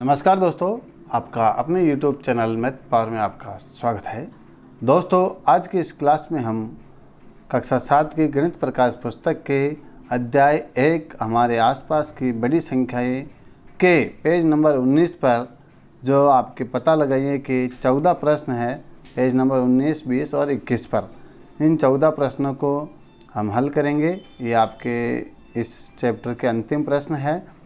नमस्कार दोस्तों, आपका अपने YouTube चैनल मैथ पावर में आपका स्वागत है। दोस्तों, आज की इस क्लास में हम कक्षा 7 की गणित प्रकाश पुस्तक के अध्याय 1 हमारे आसपास की बड़ी संख्याएं के पेज नंबर 19 पर जो आपके पता लगाइए कि 14 प्रश्न है पेज नंबर 19, 20 और 21 पर। इन 14 प्रश्नों को हम हल करेंगे। ये आपके इस चैप्टर के अंतिम प्रश्न है।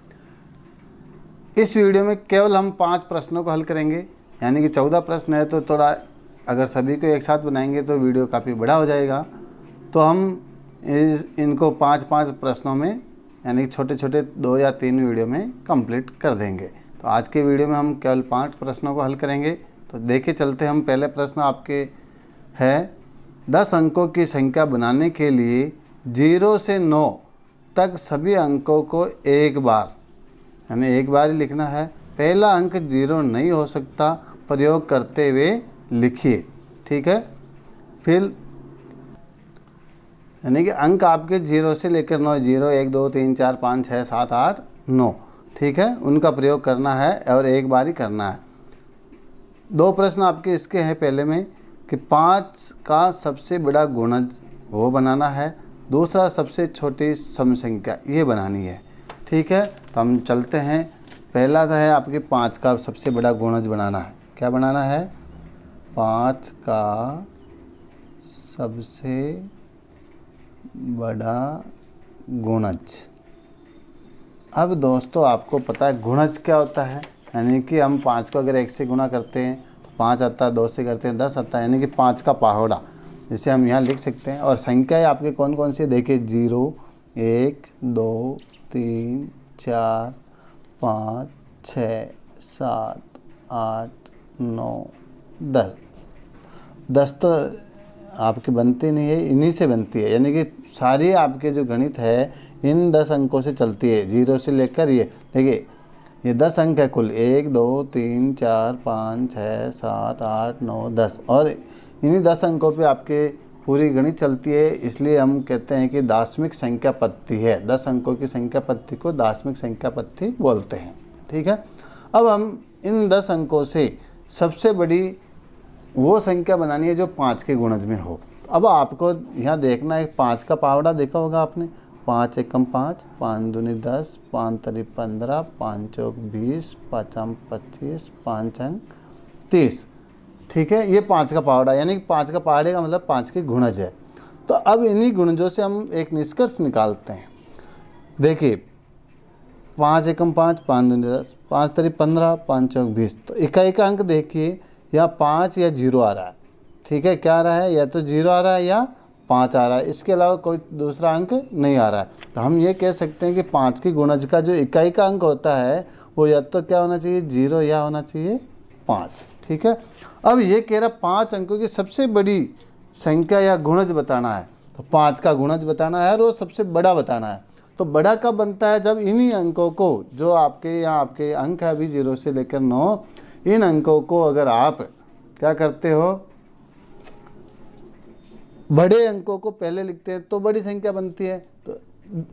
इस वीडियो में केवल हम 5 प्रश्नों को हल करेंगे, यानी कि 14 प्रश्न है तो थोड़ा अगर सभी को एक साथ बनाएंगे तो वीडियो काफ़ी बड़ा हो जाएगा। तो हम इनको 5-5 प्रश्नों में, यानी कि छोटे छोटे 2 या 3 वीडियो में कंप्लीट कर देंगे। तो आज के वीडियो में हम केवल 5 प्रश्नों को हल करेंगे। तो देखिए चलते हम। पहले प्रश्न आपके है 10 अंकों की संख्या बनाने के लिए 0 से 9 तक सभी अंकों को एक बार, यानी एक बार ही लिखना है। पहला अंक 0 नहीं हो सकता, प्रयोग करते हुए लिखिए। ठीक है, फिर यानी कि अंक आपके 0 से लेकर 9, 0, 1, 2, 3, 4, 5, 6, 7, 8, 9, ठीक है, उनका प्रयोग करना है और एक बार ही करना है। 2 प्रश्न आपके इसके हैं पहले में कि 5 का सबसे बड़ा गुणज वो बनाना है, दूसरा सबसे छोटी सम संख्या ये बनानी है। ठीक है, तो हम चलते हैं। पहला तो है आपके 5 का सबसे बड़ा गुणज बनाना है। क्या बनाना है? 5 का सबसे बड़ा गुणज। अब दोस्तों आपको पता है गुणज क्या होता है, यानी कि हम 5 को अगर 1 से गुणा करते हैं तो 5 आता है, 2 से करते हैं 10 आता है, यानी कि 5 का पहाड़ा, जिसे हम यहाँ लिख सकते हैं। और संख्याएं आपके कौन कौन सी देखिए, 0, 1, 2, 3, 4, 5, 6, 7, 8, 9, 10। 10 तो आपके बनती नहीं है, इन्हीं से बनती है, यानी कि सारी आपके जो गणित है इन 10 अंकों से चलती है। 0 से लेकर ये देखिए, ये 10 अंक है कुल, 1, 2, 3, 4, 5, 6, 7, 8, 9, 10, और इन्हीं 10 अंकों पे आपके पूरी गणित चलती है। इसलिए हम कहते हैं कि दार्शनिक संख्या पत्ती है। 10 अंकों की संख्या पत्ती को दार्शनिक संख्या पत्ती बोलते हैं। ठीक है, अब हम इन 10 अंकों से सबसे बड़ी वो संख्या बनानी है जो 5 के गुणज में हो। अब आपको यहाँ देखना है, 5 का पावड़ा देखा होगा आपने, 5 एकम 5, 5 दूनी 10, 5 तरी 15, 5 चौक 20, 5 आम 25, 5 अंक 30। ठीक है, ये 5 का पहाड़ा, यानी कि 5 का पहाड़े का मतलब 5 के गुणज है। तो अब इन्हीं गुणजों से हम एक निष्कर्ष निकालते हैं। देखिए, 5 एकम 5, 5 दूनी 10, 5 तरी 15, 5 चौक 20। तो इकाई का अंक देखिए, या 5 या 0 आ रहा है। ठीक है, क्या आ रहा है? या तो 0 आ रहा है या 5 आ रहा है, इसके अलावा कोई दूसरा अंक नहीं आ रहा है। तो हम ये कह सकते हैं कि 5 की गुणज का जो इकाई का अंक होता है वो या तो क्या होना चाहिए, 0, या होना चाहिए 5। ठीक है, अब ये कह रहा 5 अंकों की सबसे बड़ी संख्या या गुणज बताना है। तो 5 का गुणज बताना है और वो सबसे बड़ा बताना है। तो बड़ा कब बनता है? जब इन्हीं अंकों को, जो आपके यहाँ आपके अंक है अभी 0 से लेकर 9, इन अंकों को अगर आप क्या करते हो, बड़े अंकों को पहले लिखते हैं तो बड़ी संख्या बनती है। तो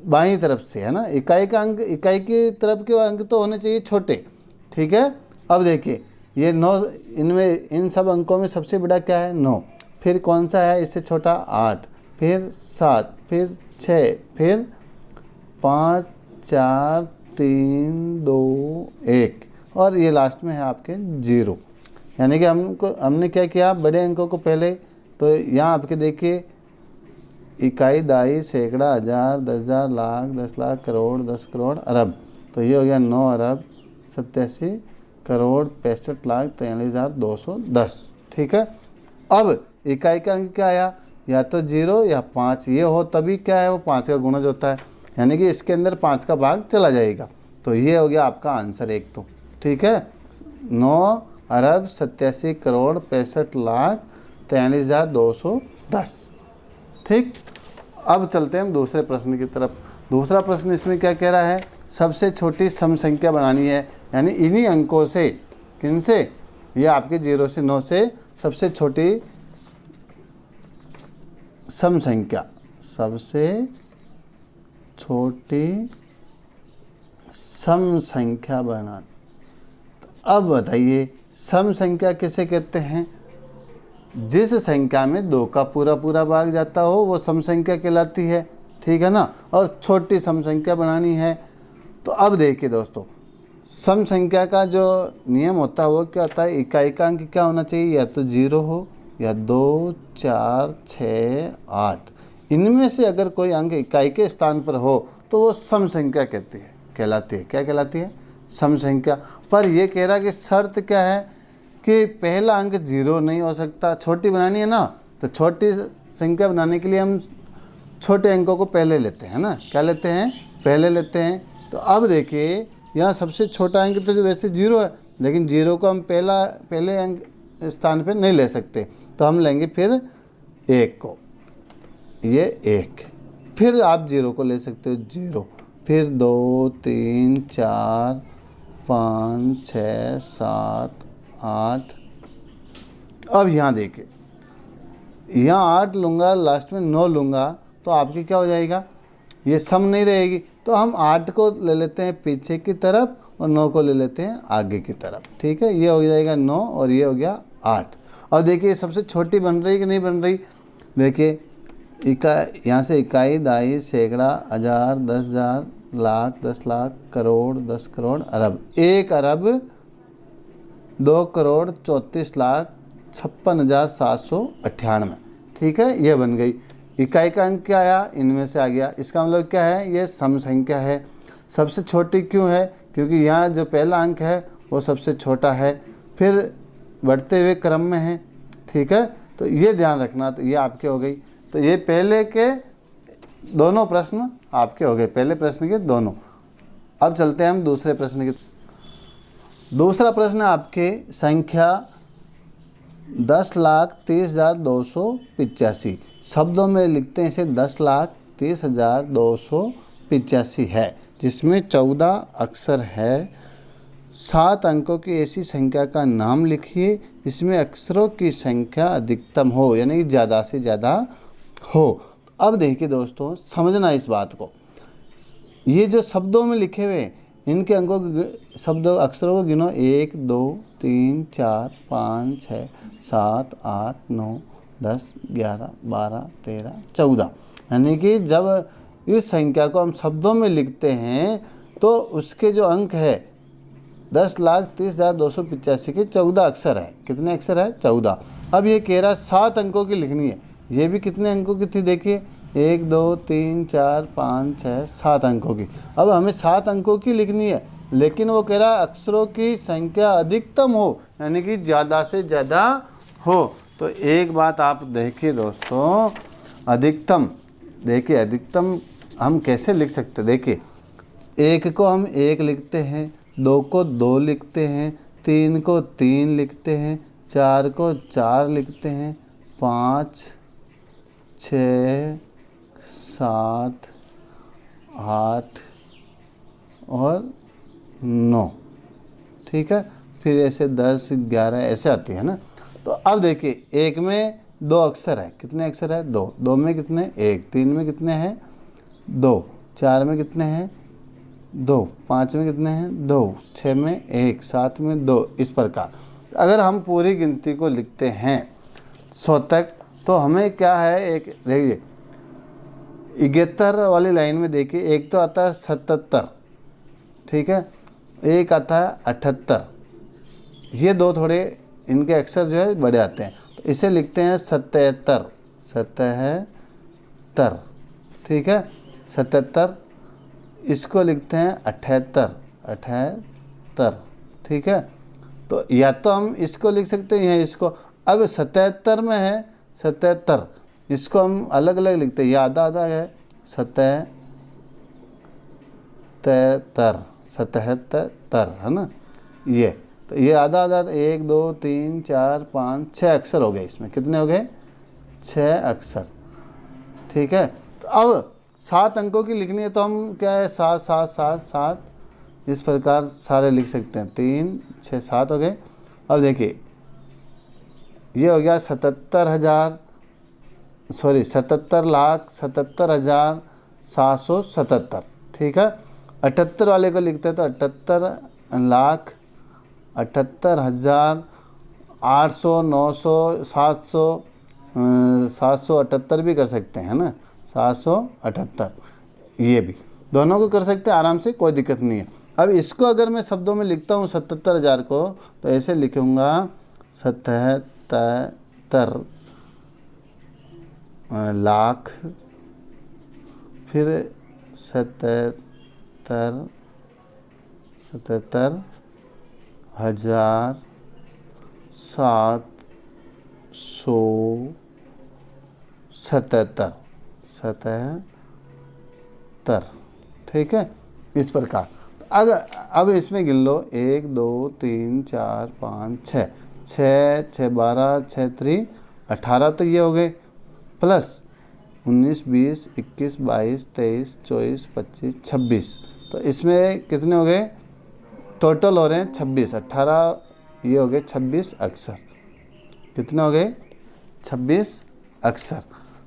बाईं तरफ से है ना, इकाई का अंक, इकाई की तरफ के अंक तो होने चाहिए छोटे। ठीक है, अब देखिए ये 9, इनमें इन सब अंकों में सबसे बड़ा क्या है? 9। फिर कौन सा है इससे छोटा? 8, फिर 7, फिर 6, फिर 5, 4, 3, 2, 1, और ये लास्ट में है आपके 0। यानी कि हमने क्या किया, बड़े अंकों को पहले, तो यहाँ आपके देखिए इकाई, दाई, सैकड़ा, हज़ार, 10,000, लाख, 10 लाख, करोड़, 10 करोड़, अरब। तो ये हो गया 9 अरब 87 करोड़ 65 लाख 43,210। ठीक है, अब इकाई का अंक क्या आया? या तो 0 या 5, ये हो तभी क्या है, वो 5 का गुणज होता है, यानी कि इसके अंदर 5 का भाग चला जाएगा। तो ये हो गया आपका आंसर 1। तो ठीक है, 9 अरब 87 करोड़ 65 लाख 43,210। ठीक, अब चलते हैं हम दूसरे प्रश्न की तरफ। दूसरा प्रश्न इसमें क्या कह रहा है? सबसे छोटी सम संख्या बनानी है, यानी इन्हीं अंकों से, किन से? ये आपके 0 से 9 से सबसे छोटी सम संख्या, सबसे छोटी सम संख्या बनानी। अब बताइए सम संख्या किसे कहते हैं? जिस संख्या में 2 का पूरा पूरा भाग जाता हो वो सम संख्या कहलाती है, ठीक है ना। और छोटी सम संख्या बनानी है। तो अब देखिए दोस्तों, सम संख्या का जो नियम होता है वो क्या होता है, इकाई का अंक क्या होना चाहिए, या तो 0 हो या 2, 4, 6, 8। इनमें से अगर कोई अंक इकाई के स्थान पर हो तो वो सम संख्या कहलाती है। क्या कहलाती है? सम संख्या। पर ये कह रहा कि शर्त क्या है कि पहला अंक 0 नहीं हो सकता। छोटी बनानी है ना, तो छोटी संख्या बनाने के लिए हम छोटे अंकों को पहले लेते हैं ना। क्या लेते हैं? पहले लेते हैं। तो अब देखिए यहाँ सबसे छोटा अंक तो वैसे 0 है, लेकिन 0 को हम पहले अंक स्थान पर नहीं ले सकते, तो हम लेंगे फिर 1 को, ये 1। फिर आप 0 को ले सकते हो, 0। फिर 2, 3, 4, 5, 6, 7, 8। अब यहाँ देखिए, यहाँ 8 लूँगा, लास्ट में 9 लूँगा, तो आपकी क्या हो जाएगा, ये सम नहीं रहेगी। तो हम 8 को ले लेते हैं पीछे की तरफ और 9 को ले लेते हैं आगे की तरफ, ठीक है। ये हो जाएगा 9 और ये हो गया 8। और देखिए सबसे छोटी बन रही कि नहीं बन रही, देखिए यहाँ से इकाई, दहाई, सैकड़ा, हज़ार, 10,000, लाख, 10 लाख, करोड़, 10 करोड़, अरब, 1 अरब 2 करोड़ 34 लाख 56,798, ठीक है। ये बन गई। इकाई का अंक क्या आया, इनमें से आ गया। इसका मतलब क्या है, ये सम संख्या है। सबसे छोटी क्यों है, क्योंकि यहाँ जो पहला अंक है वो सबसे छोटा है, फिर बढ़ते हुए क्रम में है, ठीक है। तो ये ध्यान रखना। तो ये आपके हो गई। तो ये पहले के दोनों प्रश्न आपके हो गए, पहले प्रश्न के दोनों। अब चलते हैं हम दूसरे प्रश्न के। दूसरा प्रश्न आपके संख्या 10,30,285। शब्दों में लिखते हैं इसे 10,30,285 है, जिसमें 14 अक्षर है। 7 अंकों की ऐसी संख्या का नाम लिखिए जिसमें अक्षरों की संख्या अधिकतम हो, यानी ज़्यादा से ज़्यादा हो। अब देखिए दोस्तों, समझना इस बात को, ये जो शब्दों में लिखे हुए इनके अंकों अक्षरों को गिनो। 1, 2, 3, 4, 5, 6, 7, 8, 9, 10, 11, 12, 13, 14। यानी कि जब इस संख्या को हम शब्दों में लिखते हैं तो उसके जो अंक है 10,30,285 के 14 अक्षर है। कितने अक्षर है? 14। अब ये कह रहा 7 अंकों की लिखनी है। ये भी कितने अंकों की थी, देखिए 1, 2, 3, 4, 5, 6, 7 अंकों की। अब हमें 7 अंकों की लिखनी है, लेकिन वो कह रहा अक्षरों की संख्या अधिकतम हो, यानी कि ज़्यादा से ज़्यादा हो। तो एक बात आप देखिए दोस्तों, अधिकतम, देखिए अधिकतम हम कैसे लिख सकते हैं। देखिए 1 को हम 1 लिखते हैं, 2 को 2 लिखते हैं, 3 को 3 लिखते हैं, 4 को 4 लिखते हैं, 5, 6, 7, 8 और 9, ठीक है। फिर ऐसे 10, 11 ऐसे आती है ना। तो अब देखिए 1 में 2 अक्षर है। कितने अक्षर है? 2। 2 में कितने? 1। 3 में कितने हैं? 2। 4 में कितने हैं? 2। 5 में कितने हैं? 2। 6 में 1। 7 में 2। इस प्रकार अगर हम पूरी गिनती को लिखते हैं 100 तक, तो हमें क्या है, एक देखिए 71 वाली लाइन में देखिए, एक तो आता है 77, ठीक है, एक आता है 78। ये दो थोड़े इनके अक्षर जो है बड़े आते हैं, तो इसे लिखते हैं 77, 77, ठीक है, 77। इसको लिखते हैं 78, 78, ठीक है। तो या तो हम इसको लिख सकते हैं या इसको। अब 77 में है 77, इसको हम अलग अलग लिखते हैं, ये आधा आधा है, 77, 77 है ना। ये तो ये आधा आधा 1 2 3 4 5 6 अक्षर हो गए। इसमें कितने हो गए? 6 अक्षर, ठीक है। तो अब 7 अंकों की लिखनी है, तो हम क्या है 7 7 7 7 इस प्रकार सारे लिख सकते हैं। 3 6 7 हो गए। अब देखिए ये हो गया 77,77,777,777, ठीक है। 78 वाले को लिखते हैं तो 78,00,000 78,800, 900, 700, 778 भी कर सकते हैं ना, 778, ये भी दोनों को कर सकते हैं आराम से, कोई दिक्कत नहीं है। अब इसको अगर मैं शब्दों में लिखता हूँ 77,000 को, तो ऐसे लिखूँगा 77 लाख, फिर 77,777, ठीक है, इस प्रकार। अगर अब इसमें गिन लो 1 2 3 4 5 6, 6 6 12, 6 3 18, तो ये हो गए, प्लस 19 20 21 22 23 24 25 26, तो इसमें कितने हो गए टोटल हो रहे हैं 26, 18, ये हो गए 26 अक्षर। कितने हो गए 26 अक्षर।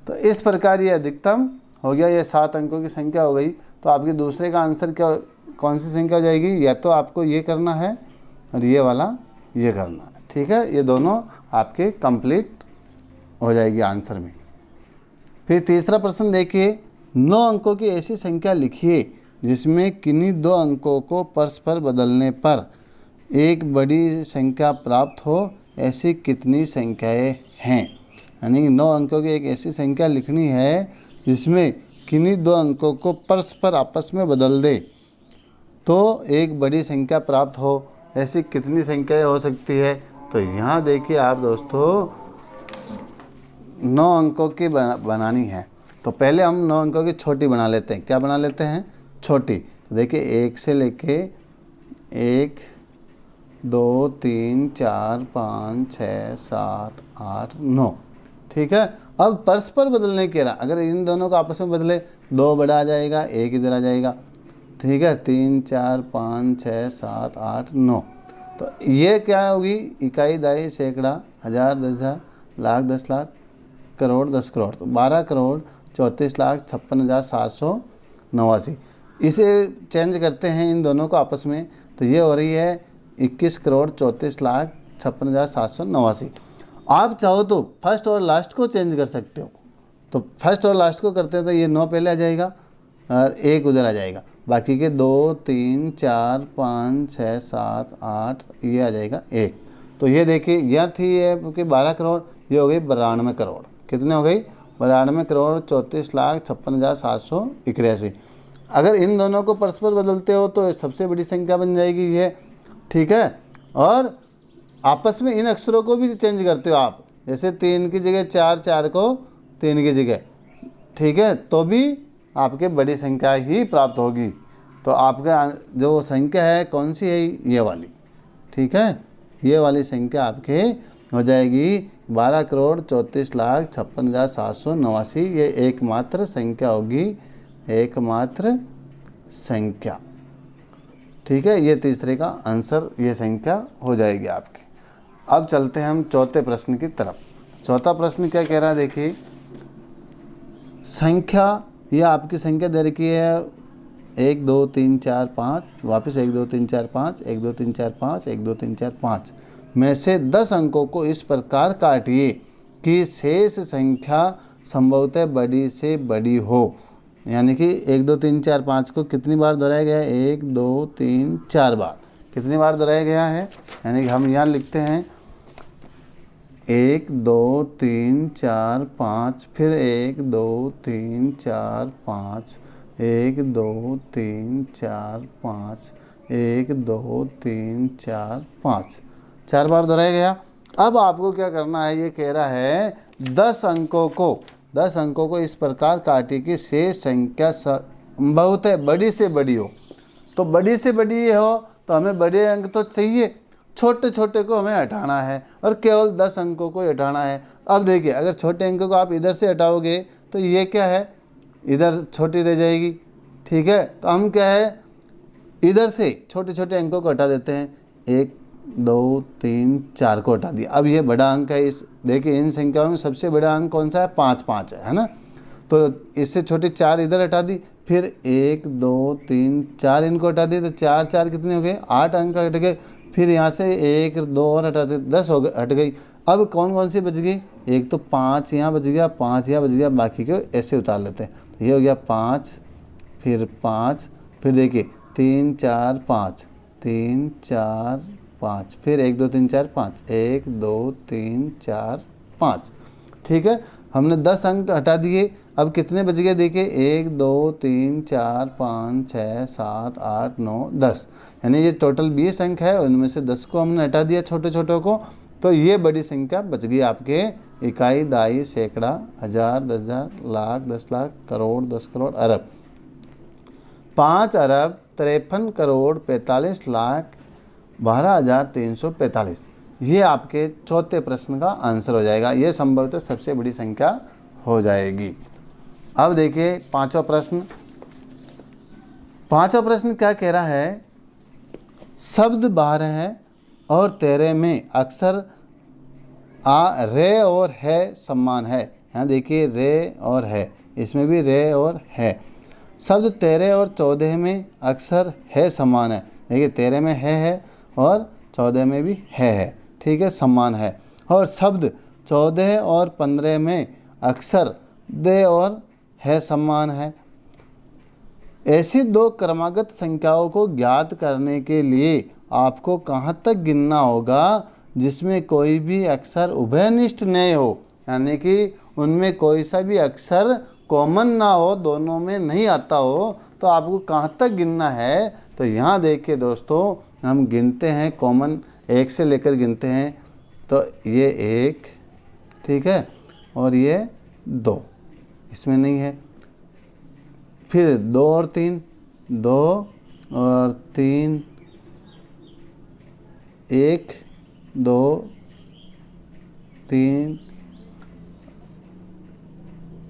तो इस प्रकार ये अधिकतम हो गया, ये 7 अंकों की संख्या हो गई। तो आपके दूसरे का आंसर क्या, कौन सी संख्या हो जाएगी, या तो आपको ये करना है और ये वाला ये करना है, ठीक है, ये दोनों आपके कंप्लीट हो जाएगी आंसर में। फिर तीसरा प्रश्न देखिए, 9 अंकों की ऐसी संख्या लिखिए जिसमें किन्हीं 2 अंकों को परस्पर बदलने पर एक बड़ी संख्या प्राप्त हो, ऐसी कितनी संख्याएं हैं। यानी 9 अंकों की एक ऐसी संख्या लिखनी है जिसमें किन्हीं 2 अंकों को परस्पर आपस में बदल दे तो एक बड़ी संख्या प्राप्त हो, ऐसी कितनी संख्याएं हो सकती है। तो यहाँ देखिए आप दोस्तों, 9 अंकों की बनानी है, तो पहले हम 9 अंकों की छोटी बना लेते हैं। क्या बना लेते हैं, छोटी। तो देखिए 1 से लेके 1 2 3 4 5 6 7 8 9, ठीक है। अब परस्पर बदलने के रहा, अगर इन दोनों को आपस में बदले, 2 बड़ा आ जाएगा, 1 इधर आ जाएगा, ठीक है, 3 4 5 6 7 8 9, तो ये क्या होगी, इकाई दाई सैकड़ा, हज़ार, 10,000, लाख, 10 लाख, करोड़, 10 करोड़, तो 12,64,56,789। इसे चेंज करते हैं इन दोनों को आपस में, तो ये हो रही है 21,34,56,789। आप चाहो तो फर्स्ट और लास्ट को चेंज कर सकते हो, तो फर्स्ट और लास्ट को करते हैं तो ये 9 पहले आ जाएगा और 1 उधर आ जाएगा, बाकी के 2 3 4 5 6 7 8 ये आ जाएगा 1। तो ये देखिए यह थी ये कि 12 करोड़, ये हो गई 92 करोड़। कितने हो गई, 92,34,56,781। अगर इन दोनों को परस्पर बदलते हो तो सबसे बड़ी संख्या बन जाएगी ये, ठीक है। और आपस में इन अक्षरों को भी चेंज करते हो आप, जैसे 3 की जगह 4, 4 को 3 की जगह, ठीक है, तो भी आपके बड़ी संख्या ही प्राप्त होगी। तो आपका जो संख्या है कौन सी है, ये वाली, ठीक है, ये वाली संख्या आपके हो जाएगी 12,34,56,789। ये एकमात्र संख्या होगी, एकमात्र संख्या, ठीक है। ये तीसरे का आंसर ये संख्या हो जाएगी आपकी। अब चलते हैं हम चौथे प्रश्न की तरफ। चौथा प्रश्न क्या कह रहा है, देखिए संख्या, यह आपकी संख्या दे रखी है 1 2 3 4 5, वापस 1 2 3 4 5, 1 2 3 4 5, 1 2 3 4 5 में से 10 अंकों को इस प्रकार काटिए कि शेष संख्या संभवतः बड़ी से बड़ी हो। यानी कि 1 2 3 4 5 को कितनी बार दोहराया गया है, 1 2 3 4 बार, कितनी बार दोहराया गया है। यानी कि हम यहाँ लिखते हैं 1 2 3 4 5, फिर 1 2 3 4 5, 1 2 3 4 5, 1 2 3 4 5, 4 बार दोहराया गया। अब आपको क्या करना है, ये कह रहा है 10 अंकों को इस प्रकार काटिए कि शेष संख्या संभवतः बड़ी से बड़ी हो। तो बड़ी से बड़ी हो तो हमें बड़े अंक तो चाहिए, छोटे छोटे को हमें हटाना है और केवल 10 अंकों को हटाना है। अब देखिए अगर छोटे अंकों को आप इधर से हटाओगे तो ये क्या है, इधर छोटी रह जाएगी, ठीक है। तो हम क्या है, इधर से छोटे छोटे अंकों को हटा देते हैं, 1 2 3 4 को हटा दिया। अब ये बड़ा अंक है, इस देखिए इन संख्याओं में सबसे बड़ा अंक कौन सा है, 5 5 है ना। तो इससे छोटी 4 इधर हटा दी, फिर 1 2 3 4 इनको हटा दिए, तो 4 4 कितने हो गए, 8 अंक हट गए। फिर यहाँ से 1 2 और हटा दे, 10 हो गए, हट गई। अब कौन कौन सी बच गई, एक तो 5 यहाँ बच गया, 5 यहाँ बच गया, बाकी को ऐसे उतार लेते हैं। तो ये हो गया 5, फिर 5, फिर देखिए 3 4 5, 3 4 5, फिर 1 2 3 4 5, 1 2 3 4 5। ठीक है, हमने 10 अंक हटा दिए। अब कितने बच गए देखिए, 1 2 3 4 5 6 7 8 9 10, यानी ये टोटल 20 अंक है, उनमें से 10 को हमने हटा दिया छोटे छोटों को। तो ये बड़ी संख्या बच गई आपके इकाई, दाई, सैकड़ा, हज़ार, 10,000, लाख, 10 लाख, करोड़, 10 करोड़, अरब। 5 अरब 53 करोड़ 45 लाख 12,345, ये आपके चौथे प्रश्न का आंसर हो जाएगा। ये संभवतः सबसे बड़ी संख्या हो जाएगी। अब देखिए पांचवा प्रश्न। पांचवा प्रश्न क्या कह रहा है, शब्द 12 और 13 में अक्सर रे और है समान है। यहाँ देखिए रे और है, इसमें भी रे और है। शब्द 13 और 14 में अक्सर है समान है। देखिए 13 में है और 14 में भी है, ठीक है, समान है। और शब्द 14 और 15 में अक्सर दे और है समान है। ऐसी दो क्रमागत संख्याओं को ज्ञात करने के लिए आपको कहाँ तक गिनना होगा जिसमें कोई भी अक्षर उभयनिष्ठ नहीं हो, यानी कि उनमें कोई सा भी अक्षर कॉमन ना हो, दोनों में नहीं आता हो, तो आपको कहाँ तक गिनना है। तो यहाँ देखिए दोस्तों, हम गिनते हैं कॉमन 1 से लेकर गिनते हैं। तो ये 1, ठीक है, और ये 2, इसमें नहीं है। फिर 2 और 3, 2 और 3, 1 2 3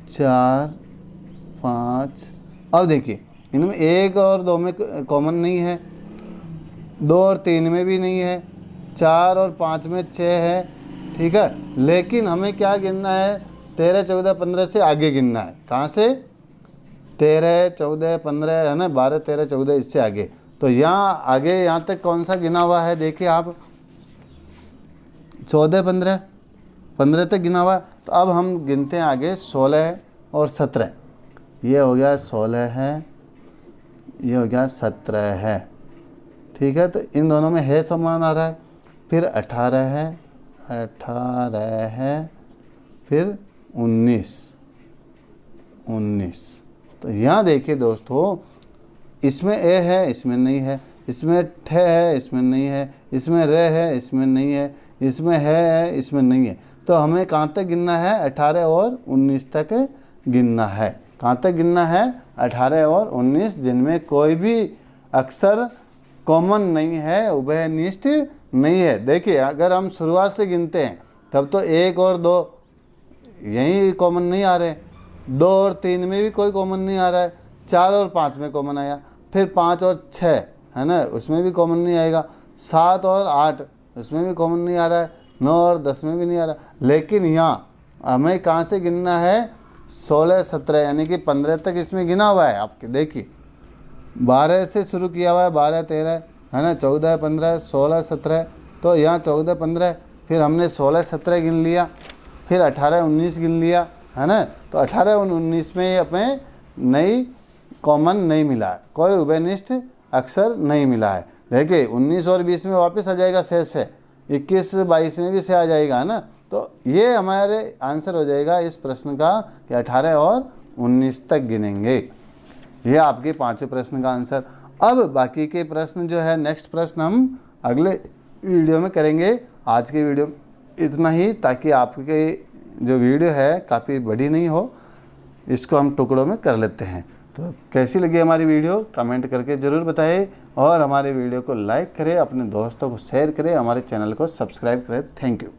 4 5। अब देखिए इनमें 1 और 2 में कॉमन नहीं है, 2 और 3 में भी नहीं है, 4 और 5 में 6 है, ठीक है। लेकिन हमें क्या गिनना है, 13 14 15 से आगे गिनना है। कहाँ से, 13 14 15 है ना, 12 13 14 इससे आगे। तो यहाँ आगे यहाँ तक कौन सा गिना हुआ है, देखिए आप 14 15 तक गिना हुआ है। तो अब हम गिनते हैं आगे 16 और 17। ये हो गया 16 है, ये हो गया 17 है, ठीक है। तो इन दोनों में है समान आ रहा है। फिर 18 है, 18 है, फिर 19। तो यहाँ देखिए दोस्तों, इसमें ए है, इसमें नहीं है, इसमें ठ है, इसमें नहीं है, इसमें रे है, इसमें नहीं है, इसमें है, इसमें नहीं है। तो हमें कहाँ तक गिनना है, 18 और 19 तक गिनना है। कहाँ तक गिनना है, 18 और 19, जिनमें कोई भी अक्षर कॉमन नहीं है, उभयनिष्ठ नहीं है। देखिए अगर हम शुरुआत से गिनते हैं तब तो 1 और 2 यहीं कॉमन नहीं आ रहे, 2 और 3 में भी कोई कॉमन नहीं आ रहा है, 4 और 5 में कॉमन आया, फिर 5 और 6 है ना, उसमें भी कॉमन नहीं आएगा, 7 और 8 उसमें भी कॉमन नहीं आ रहा है, 9 और 10 में भी नहीं आ रहा। लेकिन यहाँ हमें कहाँ से गिनना है, 16 17 यानी कि 15 तक इसमें गिना हुआ है। आपके देखिए 12 से शुरू किया हुआ है, 12 13 है ना, 14 15 16 17। तो यहाँ 14 15, फिर हमने 16 17 गिन लिया, फिर 18 19 गिन लिया, है ना। तो 18 और 19 में हमें नई कॉमन नहीं मिला है, कोई उभयनिष्ठ अक्षर नहीं मिला है। देखिए 19 और 20 में वापस आ जाएगा शेष है, 21 22 में भी से आ जाएगा, है ना। तो ये हमारे आंसर हो जाएगा इस प्रश्न का कि 18 और 19 तक गिनेंगे। ये आपके 5वें प्रश्न का आंसर। अब बाकी के प्रश्न जो है, नेक्स्ट प्रश्न हम अगले वीडियो में करेंगे। आज की वीडियो इतना ही, ताकि आपके जो वीडियो है काफ़ी बड़ी नहीं हो, इसको हम टुकड़ों में कर लेते हैं। तो कैसी लगी हमारी वीडियो कमेंट करके ज़रूर बताइए, और हमारे वीडियो को लाइक करें, अपने दोस्तों को शेयर करें, हमारे चैनल को सब्सक्राइब करें। Thank you.